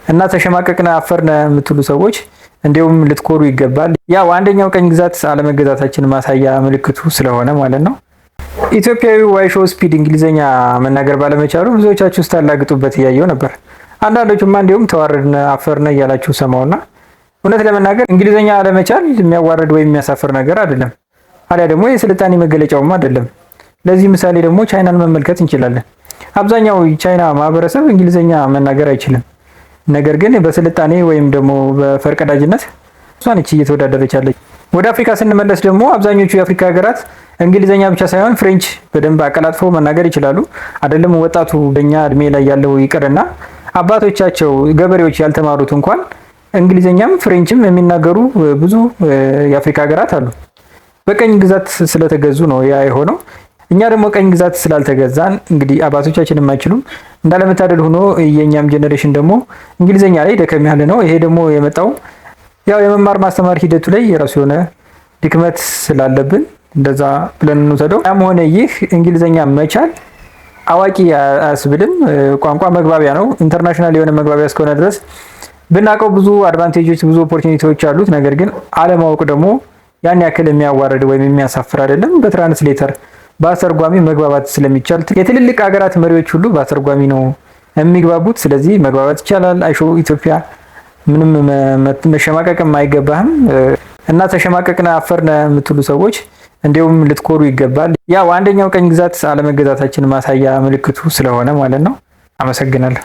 እና ተሸማቀቅና አፈርነ የምትሉ ሰዎች እንዲሁም ልትኮሩ ይገባል። ያው አንደኛው ቀኝ ግዛት አለመገዛታችን ማሳያ ምልክቱ ስለሆነ ማለት ነው። ኢትዮጵያዊ ዋይሾ ስፒድ እንግሊዘኛ መናገር ባለመቻሉ ብዙዎቻችሁ ስታላግጡበት እያየው ነበር። አንዳንዶቹማ እንዲሁም ተዋረድነ አፈርነ እያላችሁ ሰማውና እውነት ለመናገር እንግሊዘኛ አለመቻል የሚያዋርድ ወይም የሚያሳፍር ነገር አይደለም። አሊያ ደግሞ የስልጣኔ መገለጫውም አይደለም። ለዚህ ምሳሌ ደግሞ ቻይናን መመልከት እንችላለን። አብዛኛው ቻይና ማህበረሰብ እንግሊዘኛ መናገር አይችልም። ነገር ግን በስልጣኔ ወይም ደግሞ በፈርቀዳጅነት እሷን እየተወዳደረች ያለች። ወደ አፍሪካ ስንመለስ ደግሞ አብዛኞቹ የአፍሪካ ሀገራት እንግሊዘኛ ብቻ ሳይሆን ፍሬንች በደንብ አቀላጥፈው መናገር ይችላሉ። አይደለም ወጣቱ በእኛ እድሜ ላይ ያለው ይቅርና አባቶቻቸው ገበሬዎች ያልተማሩት እንኳን እንግሊዘኛም ፍሬንችም የሚናገሩ ብዙ የአፍሪካ ሀገራት አሉ። በቀኝ ግዛት ስለተገዙ ነው ያ የሆነው። እኛ ደግሞ ቀኝ ግዛት ስላልተገዛን እንግዲህ አባቶቻችን የማይችሉም እንዳለመታደል ሆኖ የኛም ጀነሬሽን ደግሞ እንግሊዘኛ ላይ ደከም ያለ ነው። ይሄ ደግሞ የመጣው ያው የመማር ማስተማር ሂደቱ ላይ የራሱ የሆነ ድክመት ስላለብን እንደዛ ብለን እንውሰደው። ያም ሆነ ይህ እንግሊዘኛ መቻል አዋቂ አያስብልም። ቋንቋ መግባቢያ ነው። ኢንተርናሽናል የሆነ መግባቢያ እስከሆነ ድረስ ብናውቀው ብዙ አድቫንቴጆች ብዙ ኦፖርቹኒቲዎች አሉት። ነገር ግን አለማወቅ ደግሞ ያን ያክል የሚያዋርድ ወይም የሚያሳፍር አይደለም። በትራንስሌተር በአስተርጓሚ መግባባት ስለሚቻል የትልልቅ ሀገራት መሪዎች ሁሉ በአስተርጓሚ ነው የሚግባቡት። ስለዚህ መግባባት ይቻላል። አይሾ ኢትዮጵያ ምንም መሸማቀቅም አይገባህም። እና ተሸማቀቅና አፈርነ የምትሉ ሰዎች እንዲሁም ልትኮሩ ይገባል። ያው አንደኛው ቀኝ ግዛት አለመገዛታችን ማሳያ ምልክቱ ስለሆነ ማለት ነው። አመሰግናለሁ።